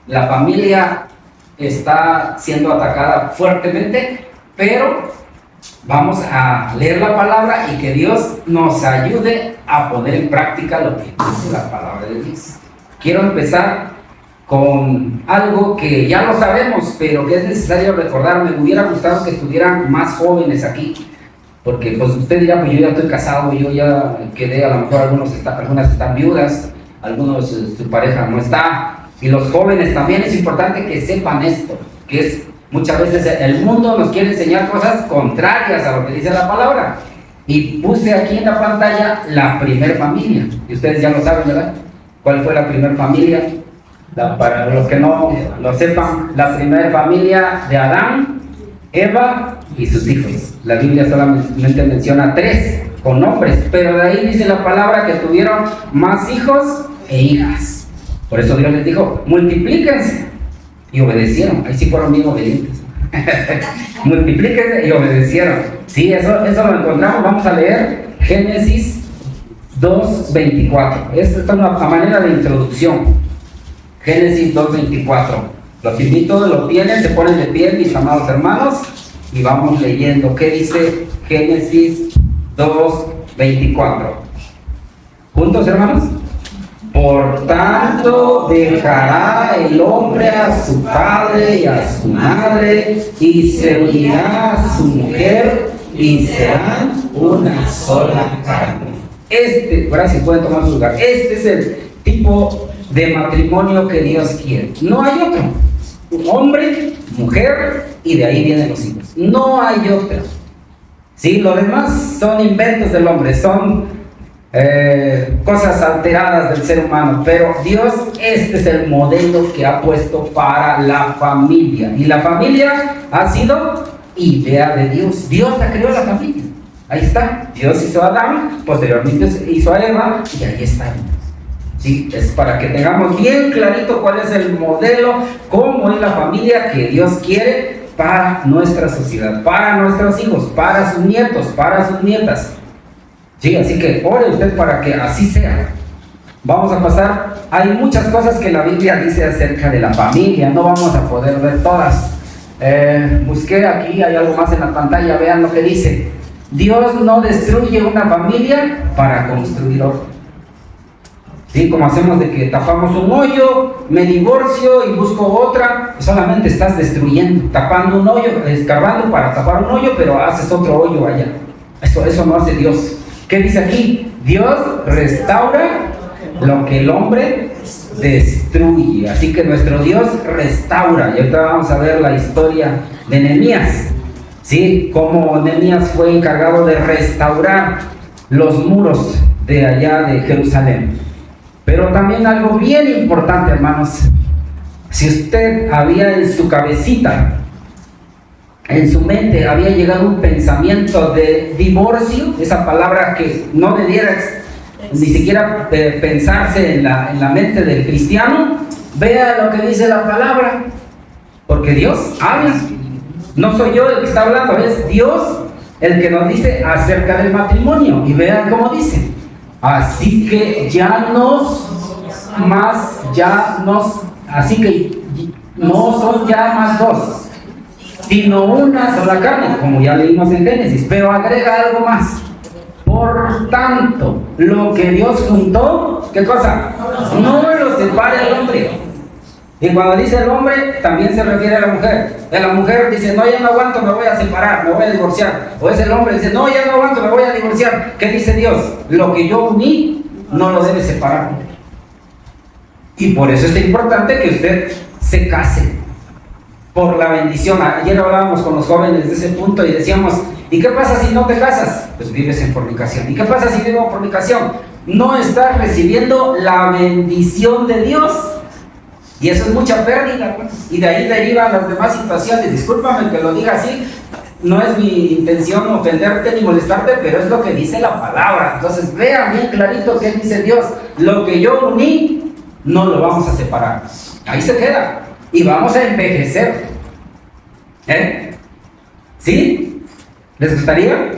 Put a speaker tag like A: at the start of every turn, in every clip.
A: La familia está siendo atacada fuertemente, pero vamos a leer la palabra y que Dios nos ayude a poner en práctica lo que dice la palabra de Dios. Quiero empezar con algo que ya lo sabemos, pero que es necesario recordar. Me hubiera gustado que estuvieran más jóvenes aquí, porque pues usted dirá, pues yo ya estoy casado, yo ya quedé, a lo mejor algunas están viudas, algunos su pareja no está, y los jóvenes también es importante que sepan esto, que es muchas veces el mundo nos quiere enseñar cosas contrarias a lo que dice la palabra. Y puse aquí en la pantalla la primer familia, y ustedes ya lo saben, ¿verdad? ¿Cuál fue la primer familia? Para los que no lo sepan, la primera familia de Adán, Eva y sus hijos. La Biblia solamente menciona 3 con nombres, pero de ahí dice la palabra que tuvieron más hijos e hijas. Por eso Dios les dijo, multiplíquense, y obedecieron. Ahí sí fueron bien obedientes. Multiplíquense y obedecieron. Sí, eso lo encontramos. Vamos a leer Génesis 2:24. Esta es una manera de introducción. Génesis 2:24. Los invito, lo tienen, se ponen de pie, mis amados hermanos, y vamos leyendo. ¿Qué dice Génesis 2:24? ¿Juntos, hermanos? Por tanto, dejará el hombre a su padre y a su madre, y se unirá a su mujer, y serán una sola carne. Gracias, pueden tomar su lugar. Este es el tipo de matrimonio que Dios quiere. No hay otro. Un hombre, mujer, y de ahí vienen los hijos. No hay otro. Sí, lo demás son inventos del hombre, son cosas alteradas del ser humano, pero Dios, este es el modelo que ha puesto para la familia. Y la familia ha sido idea de Dios. Dios la creó, la familia. Ahí está. Dios hizo a Adán, posteriormente hizo a Eva, y ahí está. Sí, es para que tengamos bien clarito cuál es el modelo, cómo es la familia que Dios quiere para nuestra sociedad, para nuestros hijos, para sus nietos, para sus nietas. Sí, así que ore usted para que así sea. Vamos a pasar, hay muchas cosas que la Biblia dice acerca de la familia, no vamos a poder ver todas. Busqué aquí, hay algo más en la pantalla, vean lo que dice. Dios no destruye una familia para construir otra. Sí, como hacemos de que tapamos un hoyo, me divorcio y busco otra, solamente estás destruyendo, tapando un hoyo, escarbando para tapar un hoyo, pero haces otro hoyo allá. Eso no hace Dios. ¿Qué dice aquí? Dios restaura lo que el hombre destruye. Así que nuestro Dios restaura. Y ahorita vamos a ver la historia de Nehemías. ¿Sí? Cómo Nehemías fue encargado de restaurar los muros de allá de Jerusalén. Pero también algo bien importante, hermanos. Si usted había en su cabecita, en su mente, había llegado un pensamiento de divorcio, esa palabra que no debiera ni siquiera pensarse en la mente del cristiano, vea lo que dice la palabra, porque Dios habla. No soy yo el que está hablando, es Dios el que nos dice acerca del matrimonio. Y vean cómo dice. Así que así que no son ya más dos, sino una sola carne, como ya leímos en Génesis, pero agrega algo más. Por tanto, lo que Dios juntó, ¿qué cosa? No lo separe el hombre. Y cuando dice el hombre, también se refiere a la mujer. La mujer dice, no, ya no aguanto, me voy a separar, me voy a divorciar. O es el hombre que dice, no, ya no aguanto, me voy a divorciar. ¿Qué dice Dios? Lo que yo uní, no lo debe separar. Y por eso es importante que usted se case. Por la bendición. Ayer hablábamos con los jóvenes de ese punto y decíamos, ¿y qué pasa si no te casas? Pues vives en fornicación. ¿Y qué pasa si vivo en fornicación? No estás recibiendo la bendición de Dios. Y eso es mucha pérdida, pues. Y de ahí derivan las demás situaciones. Discúlpame que lo diga así, no es mi intención ofenderte ni molestarte, pero es lo que dice la palabra. Entonces vean bien clarito qué dice Dios. Lo que yo uní, no lo vamos a separar. Ahí se queda. Y vamos a envejecer. ¿Sí? ¿Les gustaría?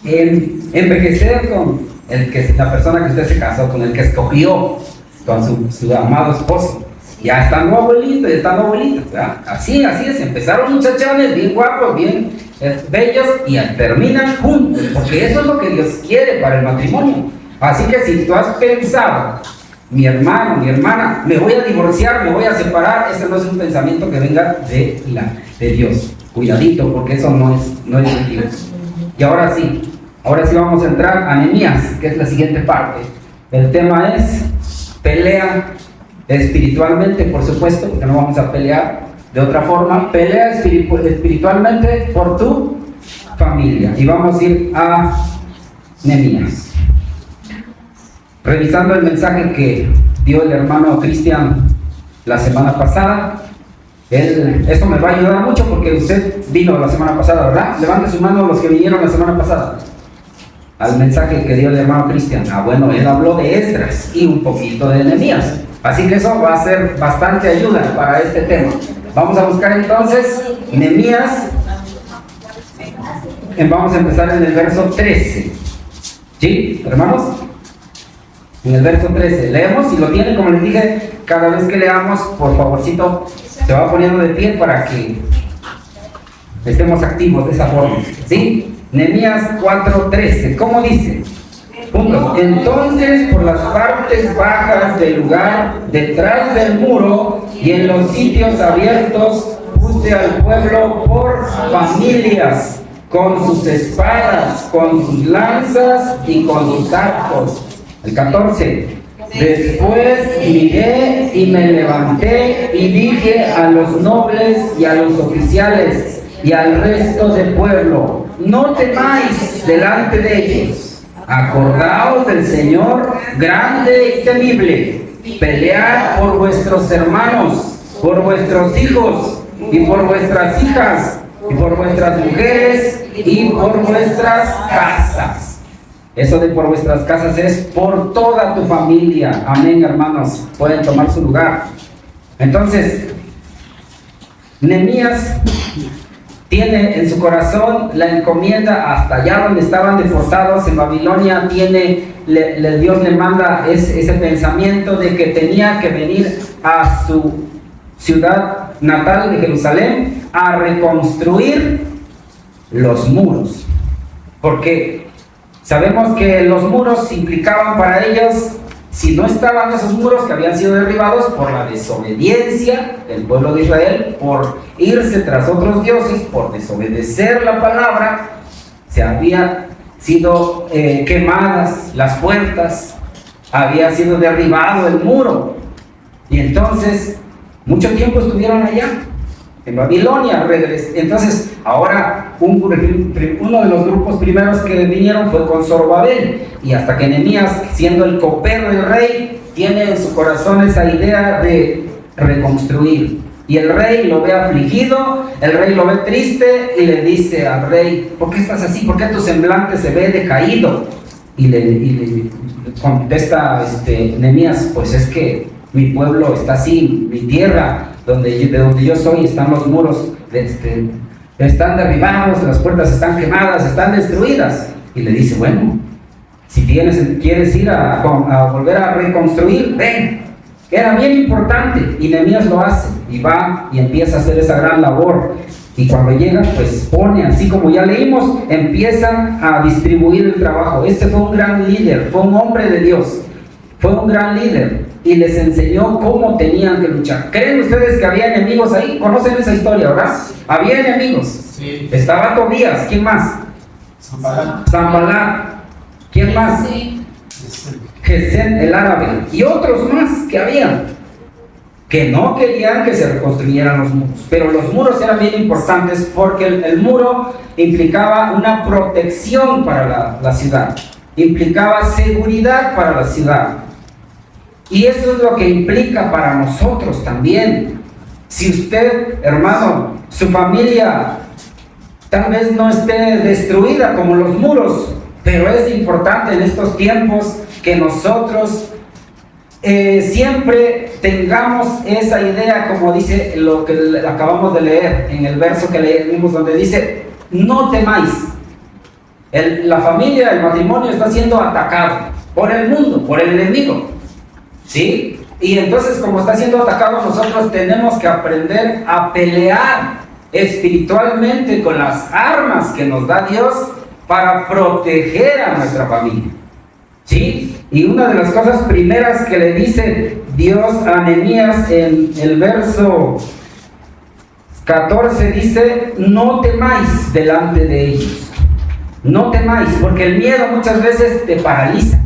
A: Envejecer con la persona que usted se casó, con el que escogió, con su amado esposo. Ya estando abuelitos, ya estando abuelitas, ¿verdad? Así es, empezaron muchachones bien guapos, bien bellos y terminan juntos, porque eso es lo que Dios quiere para el matrimonio. Así que si tú has pensado, mi hermano, mi hermana, me voy a divorciar, me voy a separar, ese no es un pensamiento que venga de Dios. Cuidadito, porque eso no es de Dios. Y ahora sí vamos a entrar a Nehemías, que es la siguiente parte. El tema es pelea espiritualmente, por supuesto, porque no vamos a pelear de otra forma. Pelea espiritualmente por tu familia. Y vamos a ir a Nehemías. Revisando el mensaje que dio el hermano Cristian la semana pasada, eso me va a ayudar mucho porque usted vino la semana pasada, ¿verdad? Levante su mano los que vinieron la semana pasada al mensaje que dio el hermano Cristian. Bueno, él habló de Esdras y un poquito de Nehemías, así que eso va a ser bastante ayuda para este tema. Vamos a buscar entonces Nehemías. Vamos a empezar en el verso 13. ¿Sí, hermanos? En el verso 13, leemos y lo tienen, como les dije, cada vez que leamos, por favorcito, se va poniendo de pie para que estemos activos de esa forma. ¿Sí? Nehemías 4:13, ¿cómo dice? Punto. Entonces, por las partes bajas del lugar, detrás del muro y en los sitios abiertos, puse al pueblo por familias, con sus espadas, con sus lanzas y con sus arcos. El 14. Después miré y me levanté y dije a los nobles y a los oficiales y al resto del pueblo: no temáis delante de ellos, acordaos del Señor grande y temible, pelead por vuestros hermanos, por vuestros hijos y por vuestras hijas y por vuestras mujeres y por vuestras casas. Eso de por vuestras casas es por toda tu familia. Amén, hermanos. Pueden tomar su lugar. Entonces, Nehemías tiene en su corazón la encomienda hasta allá donde estaban deportados en Babilonia. Dios le manda ese pensamiento de que tenía que venir a su ciudad natal de Jerusalén a reconstruir los muros. Porque sabemos que los muros implicaban para ellos, si no estaban esos muros que habían sido derribados por la desobediencia del pueblo de Israel, por irse tras otros dioses, por desobedecer la palabra, se habían sido quemadas las puertas, había sido derribado el muro. Y entonces, mucho tiempo estuvieron allá, en Babilonia. Entonces, ahora uno de los grupos primeros que vinieron fue con Zorobabel, y hasta que Nehemías, siendo el copero del rey, tiene en su corazón esa idea de reconstruir. Y el rey lo ve afligido, el rey lo ve triste y le dice al rey: ¿por qué estás así? ¿Por qué tu semblante se ve decaído? Y le contesta Nehemías: pues es que mi pueblo está así, mi tierra, de donde yo soy, están los muros, están derribados, las puertas están quemadas, están destruidas. Y le dice: bueno, si quieres ir a volver a reconstruir, ven. Era bien importante, y Nehemías lo hace, y va y empieza a hacer esa gran labor. Y cuando llega, pues pone, así como ya leímos, empieza a distribuir el trabajo. Fue un gran líder, fue un hombre de Dios, fue un gran líder, y les enseñó cómo tenían que luchar. ¿Creen ustedes que había enemigos ahí? ¿Conocen esa historia, verdad? Había enemigos. Sí. Estaba Tobías, ¿quién más? Sanballat. ¿Quién más? Sí. Gesem el árabe, y otros más que había, que no querían que se reconstruyeran los muros. Pero los muros eran bien importantes porque el muro implicaba una protección para la ciudad, implicaba seguridad para la ciudad. Y eso es lo que implica para nosotros también. Si usted, hermano, su familia tal vez no esté destruida como los muros, pero es importante en estos tiempos que nosotros siempre tengamos esa idea, como dice lo que acabamos de leer en el verso que leímos, donde dice: no temáis. La familia, el matrimonio está siendo atacado por el mundo, por el enemigo, ¿sí? Y entonces, como está siendo atacado, nosotros tenemos que aprender a pelear espiritualmente con las armas que nos da Dios para proteger a nuestra familia. ¿Sí? Y una de las cosas primeras que le dice Dios a Nehemías en el verso 14 dice: no temáis delante de ellos. No temáis, porque el miedo muchas veces te paraliza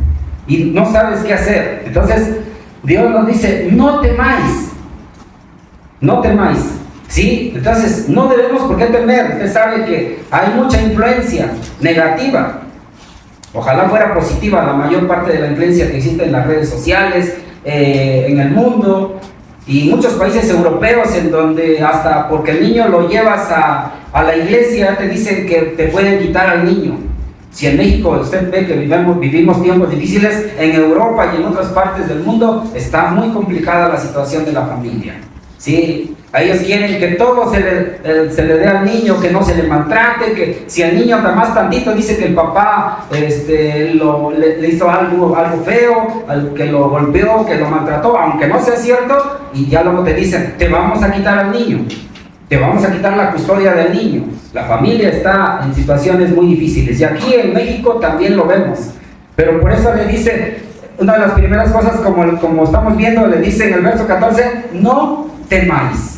A: y no sabes qué hacer. Entonces Dios nos dice: no temáis. No temáis. ¿Sí? Entonces no debemos por qué temer. Usted sabe que hay mucha influencia negativa. Ojalá fuera positiva la mayor parte de la influencia que existe en las redes sociales, en el mundo, y muchos países europeos en donde hasta porque el niño lo llevas a la iglesia te dicen que te pueden quitar al niño. Si en México usted ve que vivimos tiempos difíciles, en Europa y en otras partes del mundo está muy complicada la situación de la familia. ¿Sí? Ellos quieren que todo se le dé al niño, que no se le maltrate, que si el niño anda más tantito dice que el papá le hizo algo feo, que lo golpeó, que lo maltrató, aunque no sea cierto, y ya luego te dicen: te vamos a quitar al niño, te vamos a quitar la custodia del niño. La familia está en situaciones muy difíciles, y aquí en México también lo vemos, pero por eso le dice, una de las primeras cosas, como estamos viendo, le dice en el verso 14: no temáis.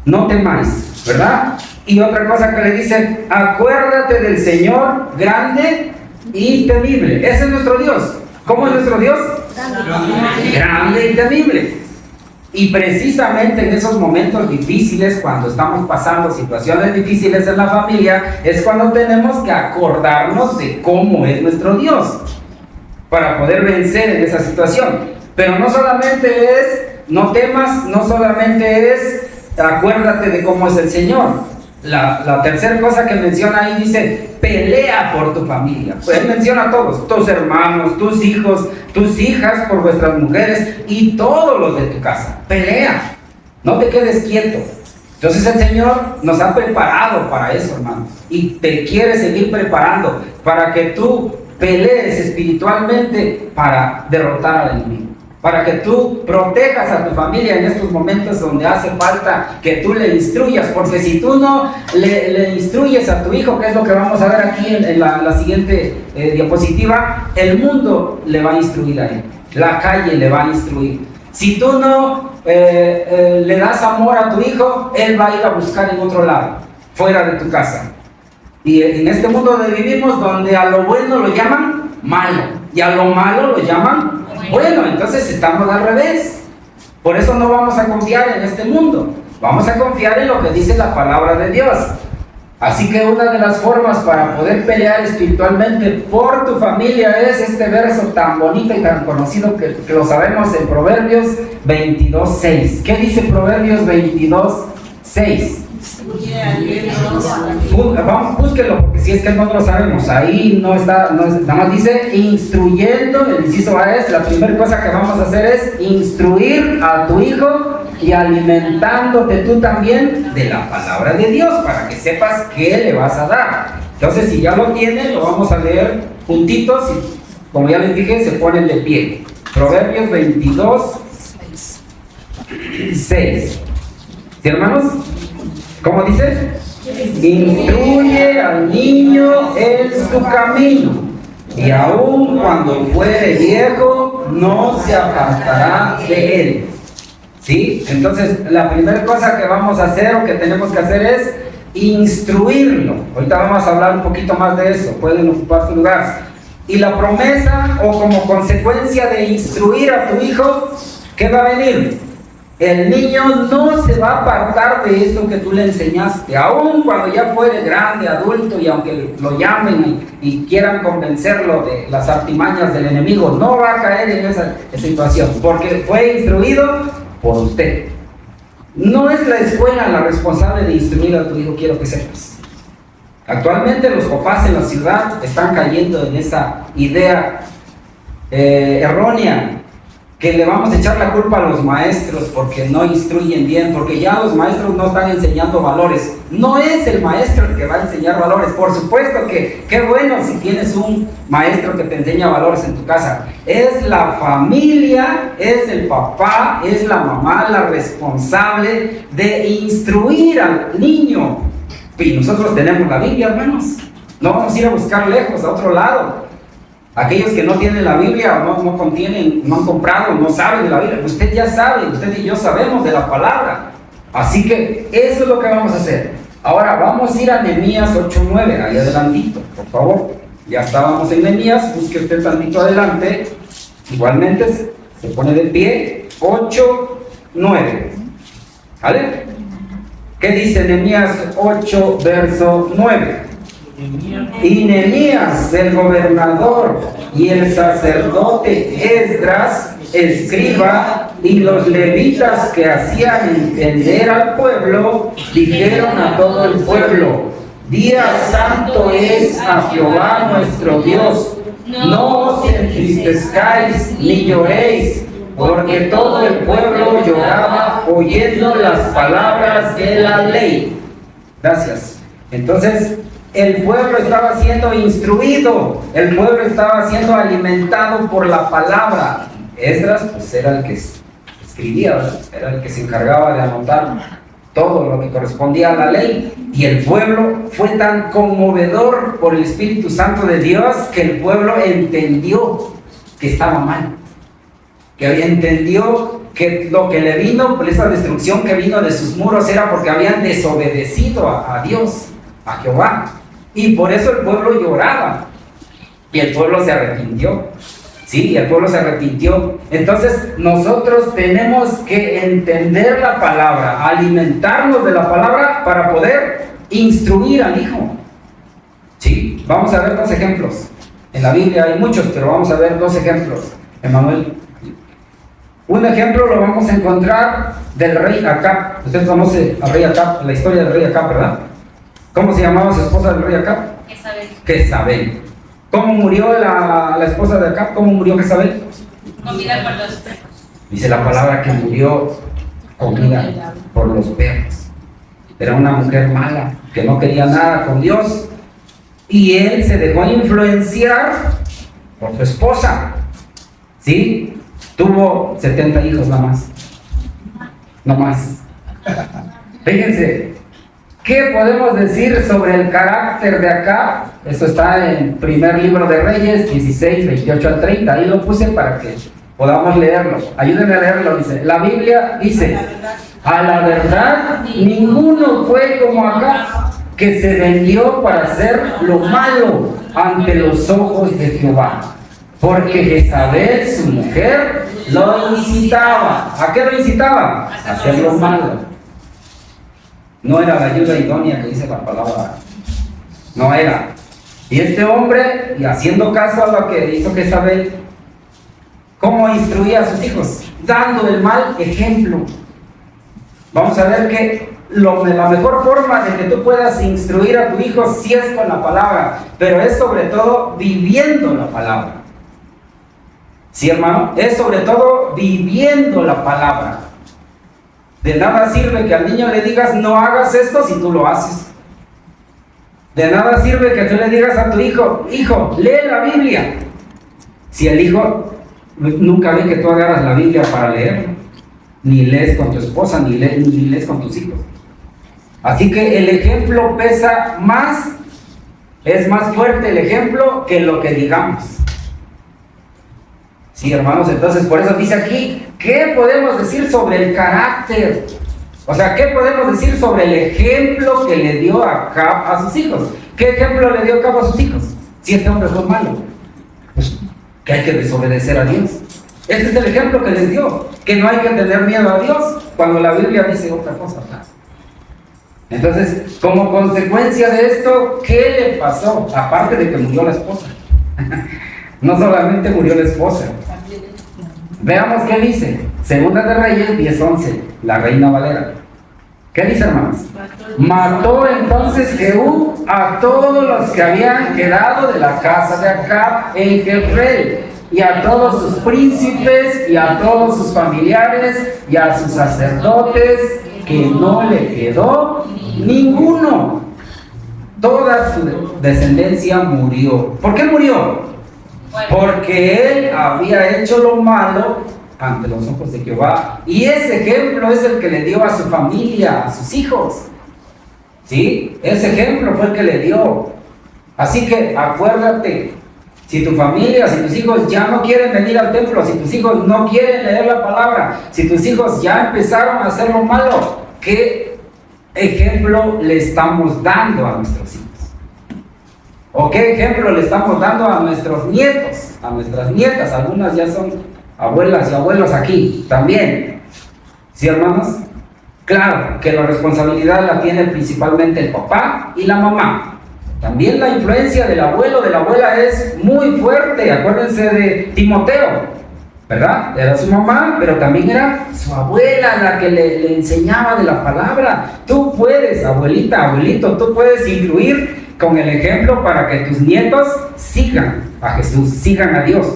A: No temáis, ¿verdad? Y otra cosa que le dice: acuérdate del Señor grande y temible. Ese es nuestro Dios. ¿Cómo es nuestro Dios? Grande y temible. Y precisamente en esos momentos difíciles, cuando estamos pasando situaciones difíciles en la familia, es cuando tenemos que acordarnos de cómo es nuestro Dios, para poder vencer en esa situación. Pero no solamente es no temas, no solamente es acuérdate de cómo es el Señor. La tercera cosa que menciona ahí dice: pelea por tu familia. Pues él menciona a todos: tus hermanos, tus hijos, tus hijas, por vuestras mujeres y todos los de tu casa. Pelea, no te quedes quieto. Entonces el Señor nos ha preparado para eso, hermanos, y te quiere seguir preparando para que tú pelees espiritualmente para derrotar al enemigo, para que tú protejas a tu familia en estos momentos donde hace falta que tú le instruyas, porque si tú no le instruyes a tu hijo, que es lo que vamos a ver aquí en la siguiente diapositiva, el mundo le va a instruir a él, la calle le va a instruir. Si tú no le das amor a tu hijo, él va a ir a buscar en otro lado, fuera de tu casa. Y en este mundo donde vivimos, donde a lo bueno lo llaman malo y a lo malo lo llaman bueno, entonces estamos al revés. Por eso no vamos a confiar en este mundo, vamos a confiar en lo que dice la palabra de Dios. Así que una de las formas para poder pelear espiritualmente por tu familia es este verso tan bonito y tan conocido que lo sabemos en Proverbios 22:6. ¿Qué dice Proverbios 22:6? Vamos, búsquelo, porque si es que no lo sabemos, ahí no está, nada más dice instruyendo. El inciso A es, la primera cosa que vamos a hacer es instruir a tu hijo y alimentándote tú también de la palabra de Dios para que sepas qué le vas a dar. Entonces, si ya lo tienen, lo vamos a leer juntitos y, como ya les dije, se ponen de pie. Proverbios 22:6. ¿Sí, hermanos? ¿Cómo dice? Instruye al niño en su camino, y aun cuando fuere viejo, no se apartará de él. ¿Sí? Entonces, la primera cosa que vamos a hacer o que tenemos que hacer es instruirlo. Ahorita vamos a hablar un poquito más de eso, pueden ocupar su lugar. Y la promesa, o como consecuencia de instruir a tu hijo, ¿qué va a venir? El niño no se va a apartar de esto que tú le enseñaste, aun cuando ya fuere grande, adulto, y aunque lo llamen y quieran convencerlo de las artimañas del enemigo, no va a caer en esa situación, porque fue instruido por usted. No es la escuela la responsable de instruir a tu hijo, quiero que sepas. Actualmente los papás en la ciudad están cayendo en esa idea errónea, que le vamos a echar la culpa a los maestros porque no instruyen bien, porque ya los maestros no están enseñando valores. No es el maestro el que va a enseñar valores. Por supuesto que qué bueno si tienes un maestro que te enseña valores en tu casa. Es la familia, es el papá, es la mamá la responsable de instruir al niño. Y nosotros tenemos la Biblia, hermanos. No vamos a ir a buscar lejos, a otro lado. Aquellos que no tienen la Biblia, no han comprado, no saben de la Biblia, usted ya sabe, usted y yo sabemos de la palabra. Así que eso es lo que vamos a hacer. Ahora vamos a ir a Nehemías 8:9, ahí adelantito, por favor. Ya estábamos en Nehemías, busque usted tantito adelante. Igualmente se pone de pie, 8:9. ¿Vale? ¿Qué dice Nehemías 8, verso 9? Y Nehemías, el gobernador, y el sacerdote Esdras, escriba, y los levitas que hacían entender al pueblo, dijeron a todo el pueblo: Día santo es a Jehová nuestro Dios, no os entristezcáis ni lloréis, porque todo el pueblo lloraba oyendo las palabras de la ley. Gracias. Entonces, el pueblo estaba siendo instruido, el pueblo estaba siendo alimentado por la palabra. Esdras, pues era el que escribía, ¿verdad? Era el que se encargaba de anotar todo lo que correspondía a la ley. Y el pueblo fue tan conmovedor por el Espíritu Santo de Dios que el pueblo entendió que estaba mal, que entendió que lo que le vino, por esa destrucción que vino de sus muros, era porque habían desobedecido a Dios, a Jehová. Y por eso el pueblo lloraba. Y el pueblo se arrepintió. Sí, el pueblo se arrepintió. Entonces nosotros tenemos que entender la palabra, alimentarnos de la palabra para poder instruir al hijo. Sí, vamos a ver dos ejemplos. En la Biblia hay muchos, pero vamos a ver dos ejemplos. Emanuel. Un ejemplo lo vamos a encontrar del rey Acab. Usted conoce al rey Acab, la historia del rey Acab, ¿verdad? ¿Cómo se llamaba su esposa del rey Acab? Jezabel. ¿Cómo murió la esposa de Acab? ¿Cómo murió Jezabel?
B: Comida por los perros.
A: Dice la palabra que murió comida por los perros. Era una mujer mala, que no quería nada con Dios. Y él se dejó influenciar por su esposa. ¿Sí? Tuvo 70 hijos nada más. No más. Fíjense. ¿Qué podemos decir sobre el carácter de Acab? Eso está en el primer libro de Reyes, 16, 28 al 30. Ahí lo puse para que podamos leerlo. Ayúdenme a leerlo, dice. La Biblia dice: a la verdad, ninguno fue como Acab, que se vendió para hacer lo malo ante los ojos de Jehová. Porque Jezabel, su mujer, lo incitaba. ¿A qué lo incitaba? A hacer lo malo. No era la ayuda idónea que dice la palabra. No era. Y este hombre, y haciendo caso a lo que hizo Jezabel, ¿cómo instruía a sus hijos? Dando el mal ejemplo. Vamos a ver que la mejor forma de que tú puedas instruir a tu hijo sí es con la palabra, pero es sobre todo viviendo la palabra. ¿Sí, hermano? Es sobre todo viviendo la palabra. De nada sirve que al niño le digas no hagas esto si tú lo haces. De nada sirve que tú le digas a tu hijo: hijo, lee la Biblia, si el hijo nunca ve que tú agarras la Biblia para leer, ni lees con tu esposa, ni lees con tus hijos. Así que el ejemplo pesa más, es más fuerte el ejemplo que lo que digamos. Sí, hermanos, entonces por eso dice aquí, ¿qué podemos decir sobre el carácter? O sea, ¿qué podemos decir sobre el ejemplo que le dio Acab a sus hijos? ¿Qué ejemplo le dio Acab a sus hijos? Si este hombre fue malo, pues que hay que desobedecer a Dios. Ese es el ejemplo que les dio, que no hay que tener miedo a Dios, cuando la Biblia dice otra cosa. Entonces, como consecuencia de esto, ¿qué le pasó? Aparte de que murió la esposa. No solamente murió la esposa. Veamos qué dice. Segunda de Reyes 10:11, la Reina Valera. ¿Qué dice, hermanos? Mató entonces Jehú a todos los que habían quedado de la casa de Acab en Jezreel, y a todos sus príncipes, y a todos sus familiares, y a sus sacerdotes, que no le quedó ninguno. Toda su descendencia murió. ¿Por qué murió? Porque él había hecho lo malo ante los ojos de Jehová. Y ese ejemplo es el que le dio a su familia, a sus hijos. ¿Sí? Ese ejemplo fue el que le dio. Así que acuérdate, si tu familia, si tus hijos ya no quieren venir al templo, si tus hijos no quieren leer la palabra, si tus hijos ya empezaron a hacer lo malo, ¿qué ejemplo le estamos dando a nuestros hijos? ¿O qué ejemplo le estamos dando a nuestros nietos, a nuestras nietas? Algunas ya son abuelas y abuelos aquí también. ¿Sí, hermanos? Claro que la responsabilidad la tiene principalmente el papá y la mamá. También la influencia del abuelo, de la abuela es muy fuerte. Acuérdense de Timoteo, ¿verdad? Era su mamá, pero también era su abuela la que le enseñaba de la palabra. Tú puedes, abuelita, abuelito, tú puedes influir con el ejemplo para que tus nietos sigan a Jesús, sigan a Dios,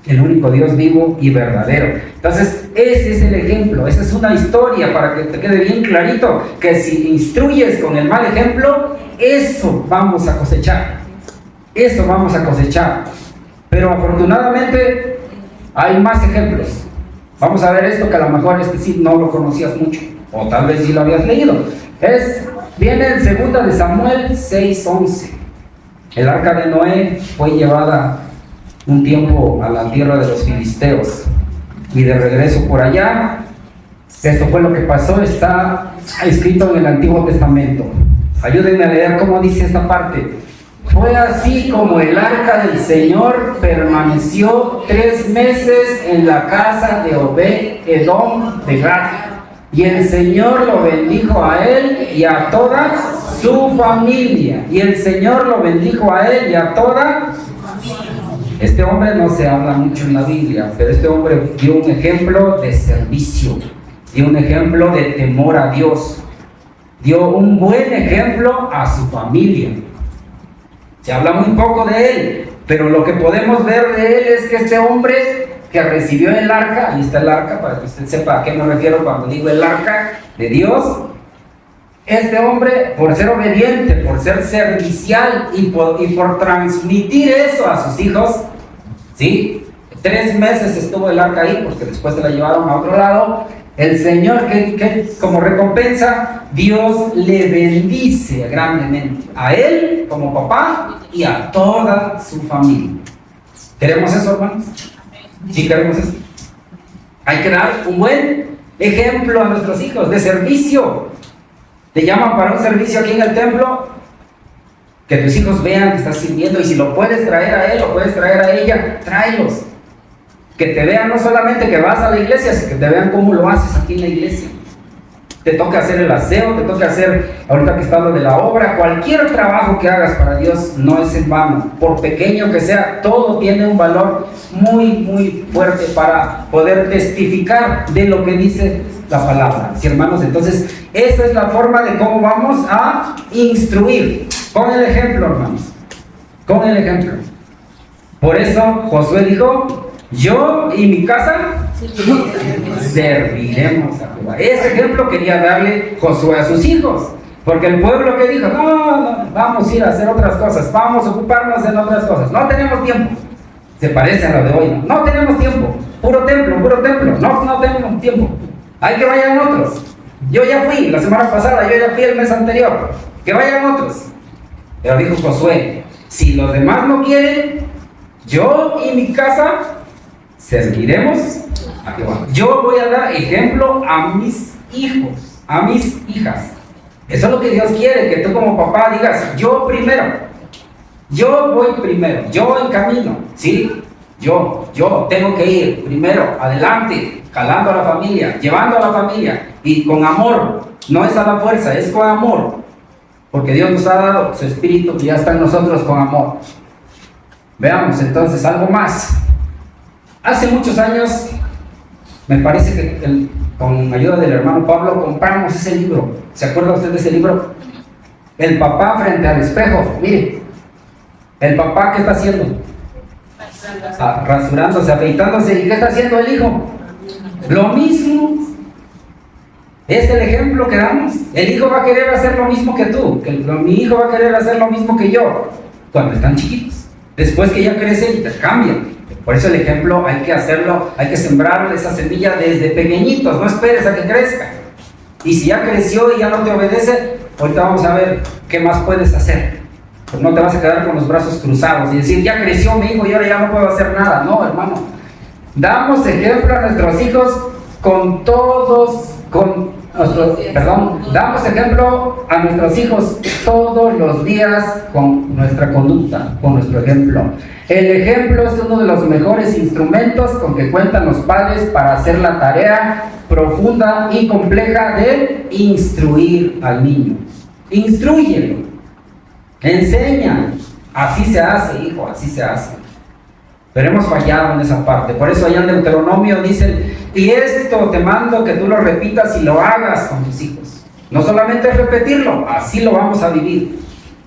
A: el único Dios vivo y verdadero. Entonces, ese es el ejemplo, esa es una historia para que te quede bien clarito, que si instruyes con el mal ejemplo, eso vamos a cosechar, eso vamos a cosechar. Pero afortunadamente hay más ejemplos. Vamos a ver esto que a lo mejor sí no lo conocías mucho, o tal vez sí lo habías leído. Viene en 2 de Samuel 6:11. El arca de Noé fue llevada un tiempo a la tierra de los filisteos, y de regreso por allá, esto fue lo que pasó. Está escrito en el Antiguo Testamento. Ayúdenme a leer cómo dice esta parte. Fue así como el arca del Señor permaneció 3 meses en la casa de Obed-Edom de Gat, y el Señor lo bendijo a él y a toda su familia. Y el Señor lo bendijo a él y a toda. Este hombre no se habla mucho en la Biblia, pero este hombre dio un ejemplo de servicio, dio un ejemplo de temor a Dios, dio un buen ejemplo a su familia. Se habla muy poco de él, pero lo que podemos ver de él es que este hombre que recibió el arca, ahí está el arca para que usted sepa a qué me refiero cuando digo el arca de Dios. Este hombre, por ser obediente, por ser servicial y por transmitir eso a sus hijos, ¿sí? 3 meses estuvo el arca ahí, porque después se la llevaron a otro lado. El Señor, que como recompensa, Dios le bendice grandemente a él como papá y a toda su familia. ¿Queremos eso, hermanos? ¿Sí queremos eso? Hay que dar un buen ejemplo a nuestros hijos de servicio. Te llaman para un servicio aquí en el templo, que tus hijos vean que estás sirviendo, y si lo puedes traer a él o puedes traer a ella, tráelos. Que te vean no solamente que vas a la iglesia, sino que te vean cómo lo haces aquí en la iglesia. Te toca hacer el aseo, te toca hacer, ahorita que está lo de la obra, cualquier trabajo que hagas para Dios no es en vano. Por pequeño que sea, todo tiene un valor muy, muy fuerte para poder testificar de lo que dice la palabra. ¿Sí, hermanos? Entonces, esa es la forma de cómo vamos a instruir. Con el ejemplo, hermanos. Con el ejemplo. Por eso Josué dijo: yo y mi casa serviremos a Jehová. Ese ejemplo quería darle Josué a sus hijos, porque el pueblo que dijo: no, vamos a ir a hacer otras cosas, vamos a ocuparnos en otras cosas, no tenemos tiempo. Se parece a lo de hoy: no tenemos tiempo, puro templo, no tenemos tiempo, hay que vayan otros. Yo ya fui la semana pasada, yo ya fui el mes anterior, que vayan otros. Pero dijo Josué: si los demás no quieren, yo y mi casa serviremos a Jehová. Yo voy a dar ejemplo a mis hijos, a mis hijas. Eso es lo que Dios quiere, que tú como papá digas: yo primero, yo voy primero, yo encamino, ¿sí? Yo tengo que ir primero, adelante, jalando a la familia, llevando a la familia, y con amor. No es a la fuerza, es con amor, porque Dios nos ha dado su espíritu que ya está en nosotros con amor. Veamos entonces algo más. Hace muchos años, me parece que con ayuda del hermano Pablo compramos ese libro. ¿Se acuerda usted de ese libro? El papá frente al espejo. Mire, el papá, ¿qué está haciendo? rasurándose, afeitándose. ¿Y qué está haciendo el hijo? Lo mismo. Es el ejemplo que damos. El hijo va a querer hacer lo mismo que tú. Mi hijo va a querer hacer lo mismo que yo. Cuando están chiquitos. Después que ya crecen, cambian. Por eso el ejemplo hay que hacerlo, hay que sembrar esa semilla desde pequeñitos. No esperes a que crezca. Y si ya creció y ya no te obedece, ahorita vamos a ver qué más puedes hacer. Pues no te vas a quedar con los brazos cruzados y decir, ya creció mi hijo y ahora ya no puedo hacer nada. No, hermano. Damos ejemplo a nuestros hijos con todos, damos ejemplo a nuestros hijos todos los días con nuestra conducta, con nuestro ejemplo. El ejemplo es uno de los mejores instrumentos con que cuentan los padres para hacer la tarea profunda y compleja de instruir al niño. Instrúyelo, enseña. Así se hace, hijo, así se hace. Pero hemos fallado en esa parte. Por eso allá en Deuteronomio dicen, y esto te mando que tú lo repitas y lo hagas con tus hijos. No solamente es repetirlo, así lo vamos a vivir.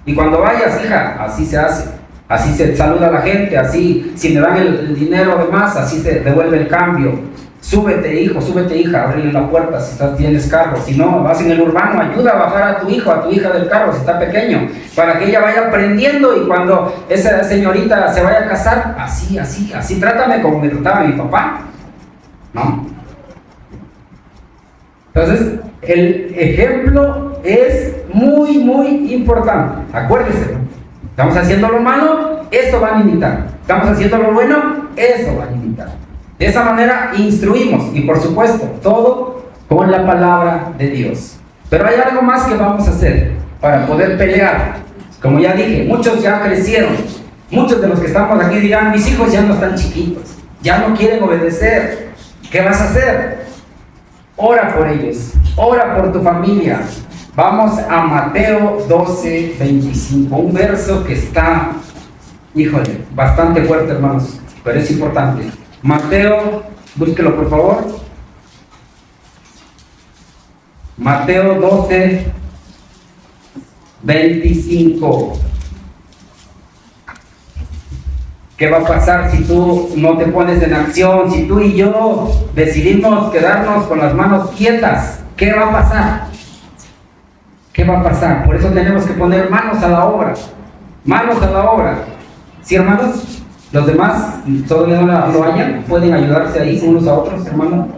A: Y cuando vayas, hija, así se hace. Así se saluda a la gente, así, si me dan el dinero de más, así se devuelve el cambio. Súbete, hijo, súbete, hija, ábrele la puerta si tienes carro. Si no, vas en el urbano, ayuda a bajar a tu hijo, a tu hija del carro si está pequeño, para que ella vaya aprendiendo y cuando esa señorita se vaya a casar, así, trátame como me trataba mi papá, ¿no? Entonces, el ejemplo es muy, muy importante. Acuérdese, estamos haciendo lo malo, eso van a imitar. Estamos haciendo lo bueno, eso van a imitar. De esa manera instruimos y por supuesto todo con la palabra de Dios. Pero hay algo más que vamos a hacer para poder pelear. Como ya dije, muchos ya crecieron. Muchos de los que estamos aquí dirán, mis hijos ya no están chiquitos, ya no quieren obedecer. ¿Qué vas a hacer? Ora por ellos, ora por tu familia. Vamos a Mateo 12:25, un verso que está, híjole, bastante fuerte, hermanos, pero es importante. Mateo, búsquelo por favor. Mateo 12:25. ¿Qué va a pasar si tú no te pones en acción? Si tú y yo decidimos quedarnos con las manos quietas, ¿qué va a pasar? ¿Qué va a pasar? Por eso tenemos que poner manos a la obra. Manos a la obra. ¿Sí, hermanos? Los demás todavía no lo hayan, pueden ayudarse ahí unos a otros, hermano.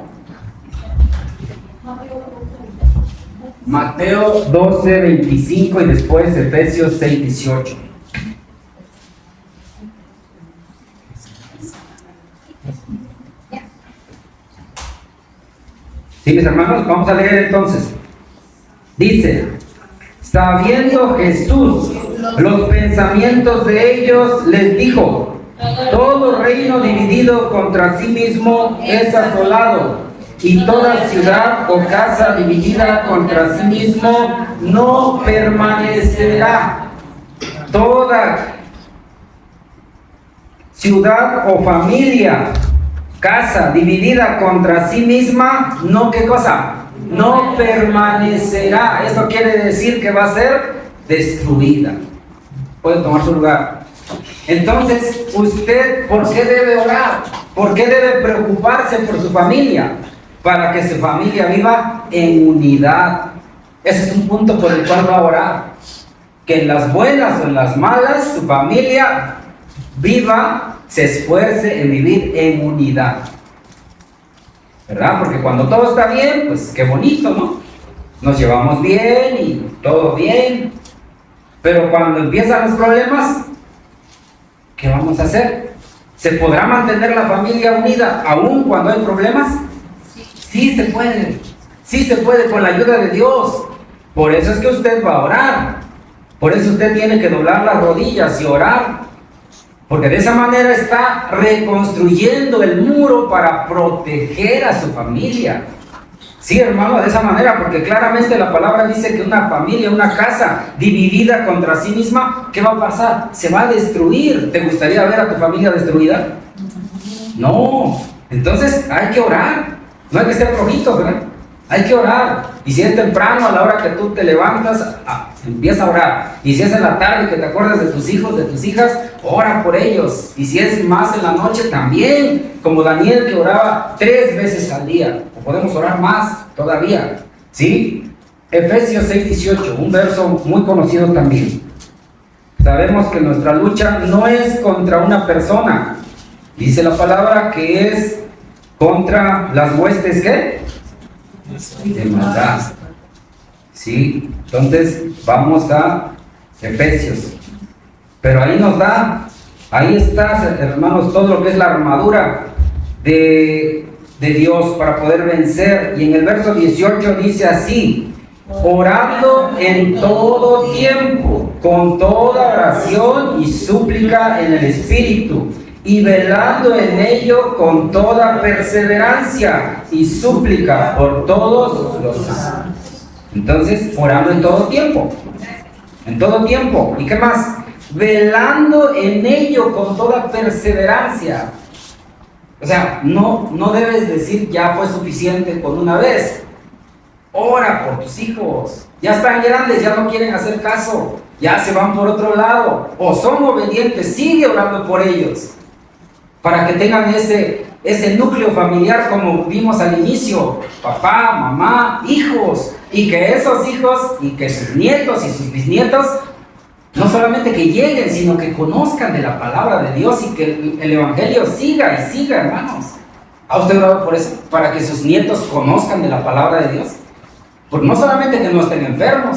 A: Mateo 12:25 y después Efesios 6:18. Sí, mis hermanos, vamos a leer entonces. Dice, sabiendo Jesús los pensamientos de ellos, les dijo, todo reino dividido contra sí mismo es asolado, y toda ciudad o casa dividida contra sí mismo no permanecerá. Toda ciudad o familia, casa dividida contra sí misma, no, ¿qué cosa? No permanecerá. Eso quiere decir que va a ser destruida. Puede tomar su lugar. Entonces, usted, ¿por qué debe orar? ¿Por qué debe preocuparse por su familia? Para que su familia viva en unidad. Ese es un punto por el cual va a orar. Que en las buenas o en las malas, su familia viva, se esfuerce en vivir en unidad. ¿Verdad? Porque cuando todo está bien, pues qué bonito, ¿no? Nos llevamos bien y todo bien. Pero cuando empiezan los problemas, ¿qué vamos a hacer? ¿Se podrá mantener la familia unida aún cuando hay problemas? Sí se puede. Sí se puede con la ayuda de Dios. Por eso es que usted va a orar. Por eso usted tiene que doblar las rodillas y orar. Porque de esa manera está reconstruyendo el muro para proteger a su familia. Sí, hermano, de esa manera, porque claramente la palabra dice que una familia, una casa dividida contra sí misma, ¿qué va a pasar? Se va a destruir. ¿Te gustaría ver a tu familia destruida? No. Entonces hay que orar. No hay que ser rojitos, ¿verdad? Hay que orar. Y si es temprano, a la hora que tú te levantas, empieza a orar. Y si es en la tarde que te acuerdas de tus hijos, de tus hijas, ora por ellos. Y si es más en la noche, también. Como Daniel, que oraba 3 veces al día. O podemos orar más todavía. ¿Sí? Efesios 6:18, un verso muy conocido también. Sabemos que nuestra lucha no es contra una persona. Dice la palabra que es contra las huestes, ¿qué? De maldad. Sí, entonces vamos a Efesios. Pero ahí nos da, ahí está, hermanos, todo lo que es la armadura de Dios para poder vencer. Y en el verso 18 dice así: orando en todo tiempo, con toda oración y súplica en el Espíritu, y velando en ello con toda perseverancia y súplica por todos los santos. Entonces, orando en todo tiempo. En todo tiempo. ¿Y qué más? Velando en ello con toda perseverancia. O sea, no debes decir ya fue suficiente con una vez. Ora por tus hijos. Ya están grandes, ya no quieren hacer caso. Ya se van por otro lado. O son obedientes, sigue orando por ellos. Para que tengan ese núcleo familiar como vimos al inicio. Papá, mamá, hijos. Y que esos hijos y que sus nietos y sus bisnietos no solamente que lleguen, sino que conozcan de la palabra de Dios y que el evangelio siga y siga, hermanos. ¿Ha usted orado por eso? Para que sus nietos conozcan de la palabra de Dios. Porque no solamente que no estén enfermos,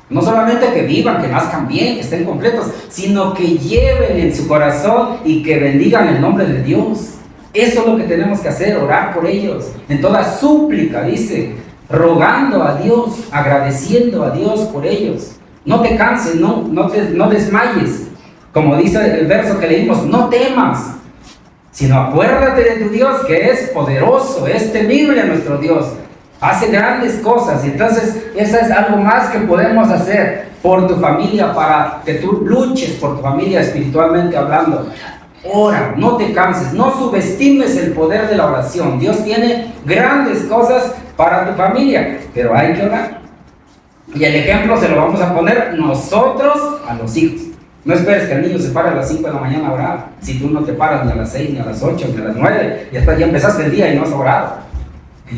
A: no solamente que vivan, que nazcan bien, que estén completos, sino que lleven en su corazón y que bendigan el nombre de Dios. Eso es lo que tenemos que hacer, orar por ellos, en toda súplica, dice, rogando a Dios, agradeciendo a Dios por ellos. No te canses, no desmayes. Como dice el verso que leímos, no temas, sino acuérdate de tu Dios, que es poderoso, es temible nuestro Dios. Hace grandes cosas. Entonces, eso es algo más que podemos hacer por tu familia, para que tú luches por tu familia espiritualmente hablando. Ora, no te canses, no subestimes el poder de la oración. Dios tiene grandes cosas para tu familia, pero hay que orar. Y el ejemplo se lo vamos a poner nosotros a los hijos. No esperes que el niño se pare a las 5 de la mañana a orar. Si tú no te paras ni a las 6, ni a las 8, ni a las 9, ya empezaste el día y no has orado.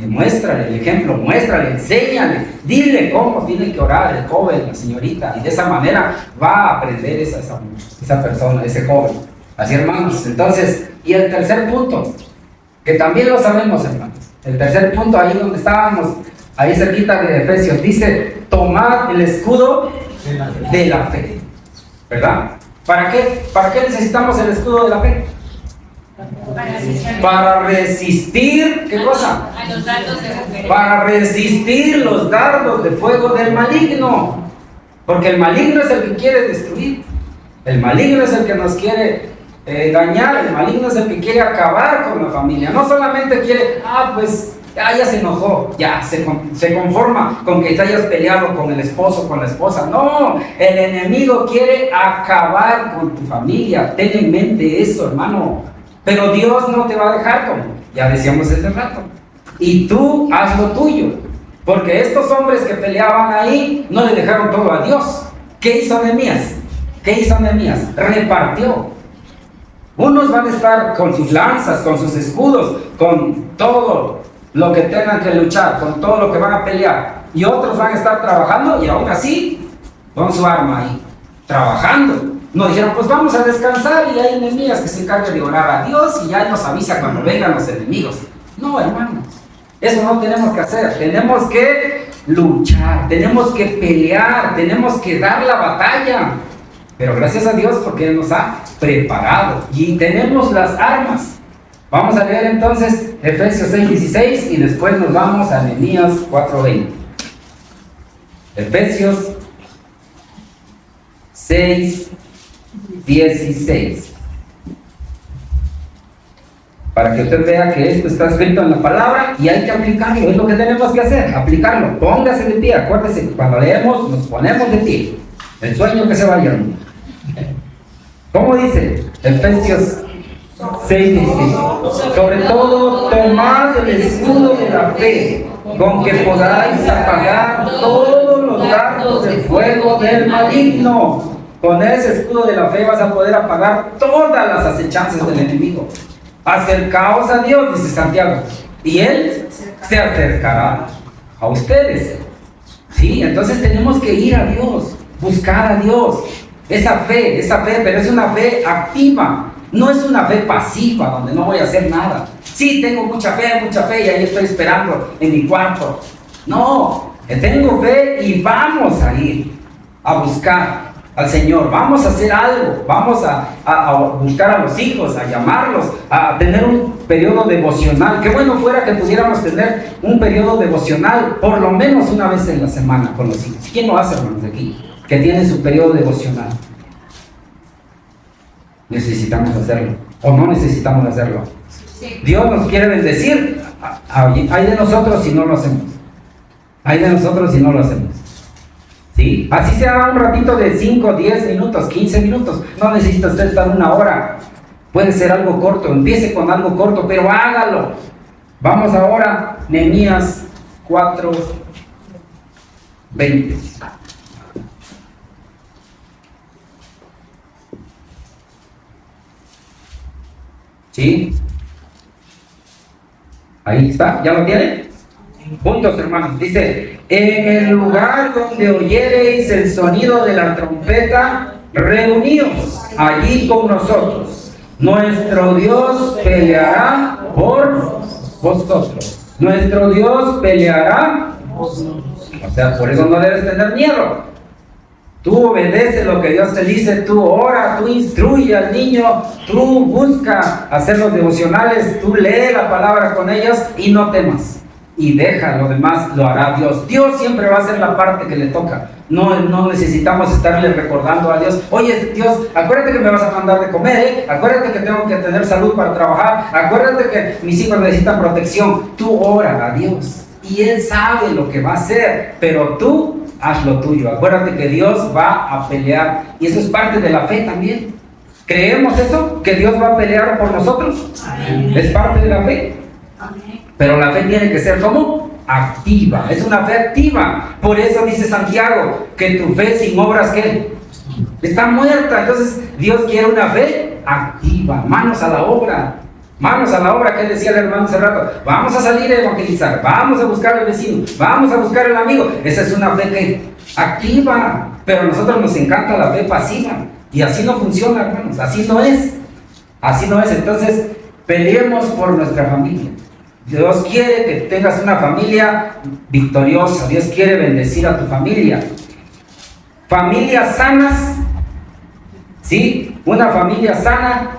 A: Muéstrale el ejemplo, muéstrale, enséñale, dile cómo tiene que orar el joven, la señorita, y de esa manera va a aprender esa persona, ese joven. Así, hermanos. Entonces, y el tercer punto, que también lo sabemos, hermanos, el tercer punto, ahí donde estábamos, ahí cerquita de Efesios, dice: tomad el escudo de la fe, ¿verdad? ¿Para qué necesitamos el escudo de la fe? Para resistir, ¿qué cosa?
B: A los dardos de fuego.
A: Para resistir los dardos de fuego del maligno. Porque el maligno es el que quiere destruir. El maligno es el que nos quiere dañar. El maligno es el que quiere acabar con la familia. No solamente quiere, ya se enojó, ya se conforma con que te hayas peleado con el esposo, con la esposa. No, el enemigo quiere acabar con tu familia. Ten en mente eso, hermano. Pero Dios no te va a dejar, como ya decíamos hace rato. Y tú haz lo tuyo. Porque estos hombres que peleaban ahí no le dejaron todo a Dios. ¿Qué hizo Nehemías? Repartió. Unos van a estar con sus lanzas, con sus escudos, con todo lo que tengan que luchar, con todo lo que van a pelear. Y otros van a estar trabajando y aún así con su arma ahí, trabajando. No dijeron, pues vamos a descansar y hay Nehemías que se encarga de orar a Dios y ya nos avisa cuando vengan los enemigos. No, hermanos, eso no tenemos que hacer. Tenemos que luchar, tenemos que pelear, tenemos que dar la batalla. Pero gracias a Dios porque Él nos ha preparado y tenemos las armas. Vamos a leer entonces Efesios 6:16 y después nos vamos a Nehemías 4:20. Efesios 6:16. Para que usted vea que esto está escrito en la palabra y hay que aplicarlo. Es lo que tenemos que hacer, aplicarlo. Póngase de pie, acuérdese que cuando leemos nos ponemos de pie. El sueño que se vaya. ¿Cómo dice? Efesios 6:16. Sobre todo, tomad el escudo de la fe, con que podáis apagar todos los dardos de fuego del maligno. Con ese escudo de la fe vas a poder apagar todas las acechanzas del enemigo. Acercaos a Dios, dice Santiago, y Él se acercará a ustedes. ¿Sí? Entonces tenemos que ir a Dios, buscar a Dios. Esa fe, pero es una fe activa. No es una fe pasiva, donde no voy a hacer nada. Sí, tengo mucha fe, y ahí estoy esperando en mi cuarto. No, tengo fe y vamos a ir a buscar al Señor. Vamos a hacer algo, vamos a buscar a los hijos, a llamarlos, a tener un periodo devocional. Qué bueno fuera que pudiéramos tener un periodo devocional por lo menos una vez en la semana con los hijos. ¿Quién lo hace, hermanos, de aquí? Que tiene su periodo devocional. Necesitamos hacerlo, o no necesitamos hacerlo.
B: Sí.
A: Dios nos quiere bendecir. Hay de nosotros si no lo hacemos. Hay de nosotros si no lo hacemos. ¿Sí? Así sea un ratito de 5, 10 minutos, 15 minutos. No necesita usted estar una hora. Puede ser algo corto. Empiece con algo corto, pero hágalo. Vamos ahora, Nehemías 4:20. ¿Sí? Ahí está, ¿ya lo tienen? Juntos, hermanos. Dice: en el lugar donde oyereis el sonido de la trompeta, reuníos allí con nosotros. Nuestro Dios peleará por vosotros. Nuestro Dios peleará. O sea, por eso no debes tener miedo. Tú obedece lo que Dios te dice, tú ora, tú instruye al niño, tú busca hacer los devocionales, tú lee la palabra con ellos y no temas. Y deja, lo demás lo hará Dios. Dios siempre va a hacer la parte que le toca. No necesitamos estarle recordando a Dios: oye, Dios, acuérdate que me vas a mandar de comer, acuérdate que tengo que tener salud para trabajar, acuérdate que mis hijos necesitan protección. Tú ora a Dios y Él sabe lo que va a hacer, pero tú haz lo tuyo. Acuérdate que Dios va a pelear, y eso es parte de la fe también. ¿Creemos eso? ¿Que Dios va a pelear por nosotros? Amén. Es parte de la fe. Amén. Pero la fe tiene que ser ¿cómo? Activa. Es una fe activa. Por eso dice Santiago que tu fe sin obras, ¿qué? Está muerta. Entonces Dios quiere una fe activa. Manos a la obra. Manos a la obra, que decía el hermano hace rato. Vamos a salir a evangelizar, vamos a buscar al vecino, vamos a buscar al amigo. Esa es una fe que activa. Pero a nosotros nos encanta la fe pasiva, y así no funciona, hermanos. Así no es. Así no es. Entonces peleemos por nuestra familia. Dios quiere que tengas una familia victoriosa. Dios quiere bendecir a tu familia. Familias sanas, ¿sí? Una familia sana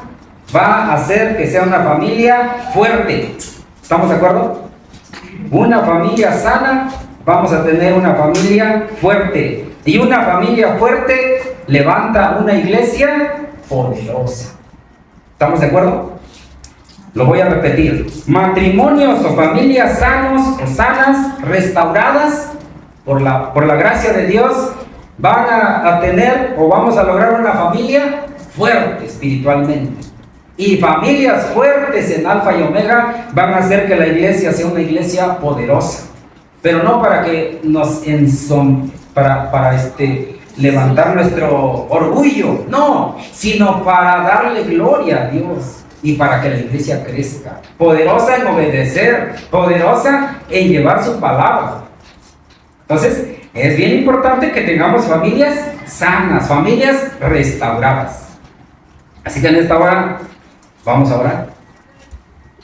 A: va a hacer que sea una familia fuerte. ¿Estamos de acuerdo? Una familia sana, vamos a tener una familia fuerte. Y una familia fuerte levanta una iglesia poderosa. ¿Estamos de acuerdo? Lo voy a repetir. Matrimonios o familias sanos o sanas, restauradas por la gracia de Dios, van a tener, o vamos a lograr una familia fuerte espiritualmente. Y familias fuertes en Alfa y Omega van a hacer que la iglesia sea una iglesia poderosa. Pero no para que nos para levantar nuestro orgullo, no, sino para darle gloria a Dios y para que la iglesia crezca. Poderosa en obedecer, poderosa en llevar su palabra. Entonces, es bien importante que tengamos familias sanas, familias restauradas. Así que en esta hora vamos a orar.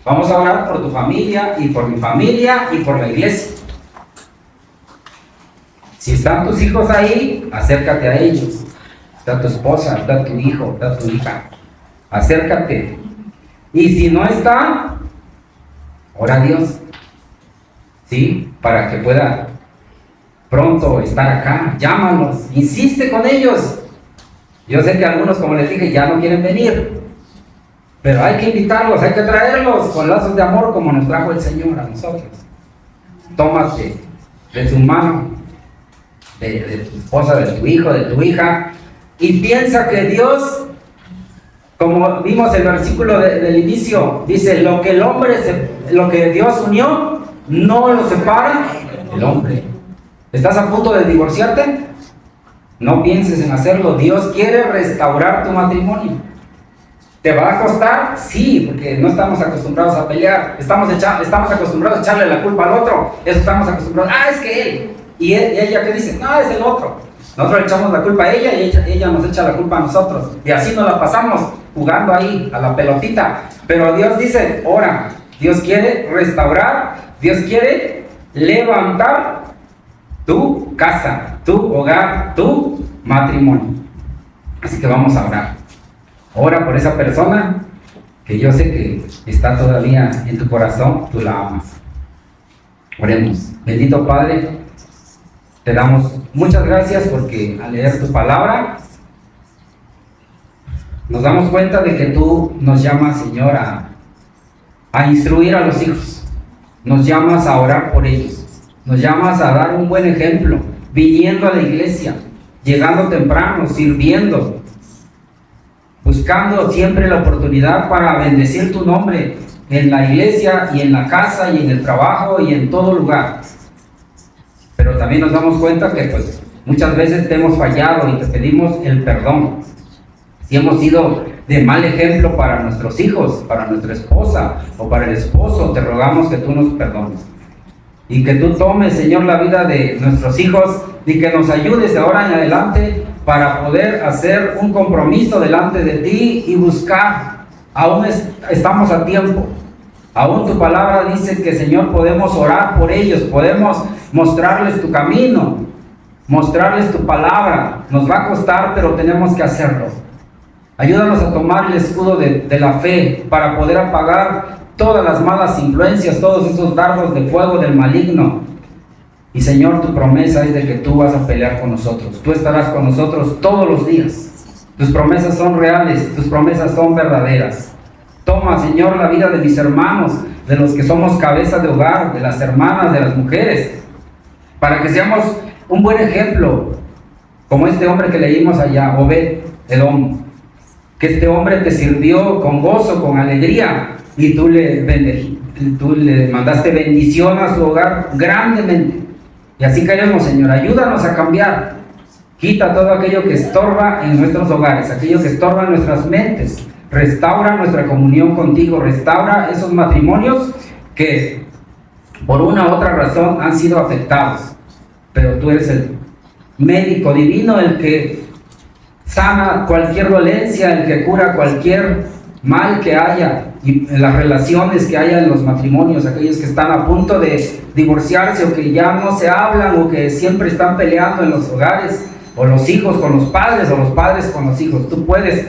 A: Vamos a orar por tu familia y por mi familia y por la iglesia. Si están tus hijos ahí, acércate a ellos. Está tu esposa, está tu hijo, está tu hija. Acércate. Y si no está, ora a Dios, ¿sí? Para que pueda pronto estar acá. Llámanos, insiste con ellos. Yo sé que algunos, como les dije, ya no quieren venir, pero hay que invitarlos, hay que traerlos con lazos de amor, como nos trajo el Señor a nosotros. Tómate de su mano, de tu esposa, de tu hijo, de tu hija, y piensa que Dios, como vimos el versículo del inicio, dice: lo que Dios unió, no lo separa el hombre. ¿Estás a punto de divorciarte? No pienses en hacerlo. Dios quiere restaurar tu matrimonio. ¿Te va a costar? Sí, porque no estamos acostumbrados a pelear. Estamos acostumbrados a echarle la culpa al otro. Eso estamos acostumbrados. Es que él. Y ella que dice, no, es el otro. Nosotros le echamos la culpa a ella y ella nos echa la culpa a nosotros. Y así nos la pasamos jugando ahí a la pelotita. Pero Dios dice, ora. Dios quiere restaurar. Dios quiere levantar tu casa, tu hogar, tu matrimonio. Así que vamos a orar. Ora por esa persona que yo sé que está todavía en tu corazón, tú la amas. Oremos. Bendito Padre, te damos muchas gracias porque al leer tu palabra nos damos cuenta de que tú nos llamas, Señor, a instruir a los hijos. Nos llamas a orar por ellos. Nos llamas a dar un buen ejemplo, viniendo a la iglesia, llegando temprano, sirviendo, buscando siempre la oportunidad para bendecir tu nombre en la iglesia y en la casa y en el trabajo y en todo lugar. Pero también nos damos cuenta que pues muchas veces te hemos fallado y te pedimos el perdón. Si hemos sido de mal ejemplo para nuestros hijos, para nuestra esposa o para el esposo, te rogamos que tú nos perdones. Y que tú tomes, Señor, la vida de nuestros hijos y que nos ayudes de ahora en adelante para poder hacer un compromiso delante de ti y buscar. Aún estamos a tiempo. Aún tu palabra dice que, Señor, podemos orar por ellos, podemos mostrarles tu camino, mostrarles tu palabra. Nos va a costar, pero tenemos que hacerlo. Ayúdanos a tomar el escudo de la fe para poder apagar todas las malas influencias, todos esos dardos de fuego del maligno. Y Señor, tu promesa es de que tú vas a pelear con nosotros. Tú estarás con nosotros todos los días. Tus promesas son reales, tus promesas son verdaderas. Toma, Señor, la vida de mis hermanos, de los que somos cabeza de hogar, de las hermanas, de las mujeres, para que seamos un buen ejemplo, como este hombre que leímos allá, Obed-Edom, que este hombre te sirvió con gozo, con alegría, y tú le mandaste bendición a su hogar grandemente. Y así queremos, Señor, ayúdanos a cambiar. Quita todo aquello que estorba en nuestros hogares, aquello que estorba en nuestras mentes. Restaura nuestra comunión contigo, restaura esos matrimonios que por una u otra razón han sido afectados. Pero tú eres el médico divino, el que sana cualquier dolencia, el que cura cualquier mal que haya, y las relaciones que haya en los matrimonios, aquellos que están a punto de divorciarse o que ya no se hablan o que siempre están peleando en los hogares, o los hijos con los padres o los padres con los hijos. Tú puedes,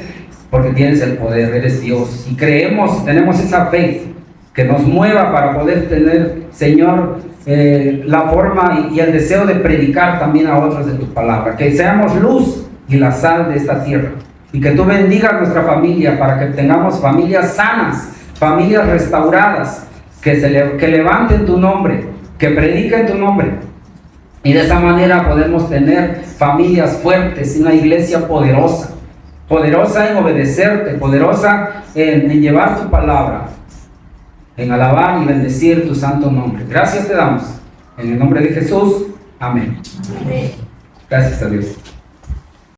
A: porque tienes el poder, eres Dios, y creemos, tenemos esa fe que nos mueva para poder tener, Señor, la forma y el deseo de predicar también a otros de tu palabra, que seamos luz y la sal de esta tierra. Y que tú bendigas nuestra familia para que tengamos familias sanas, familias restauradas, que levanten tu nombre, que prediquen tu nombre. Y de esa manera podemos tener familias fuertes, una iglesia poderosa, poderosa en obedecerte, poderosa en llevar tu palabra, en alabar y bendecir tu santo nombre. Gracias te damos. En el nombre de Jesús. Amén. Gracias a Dios.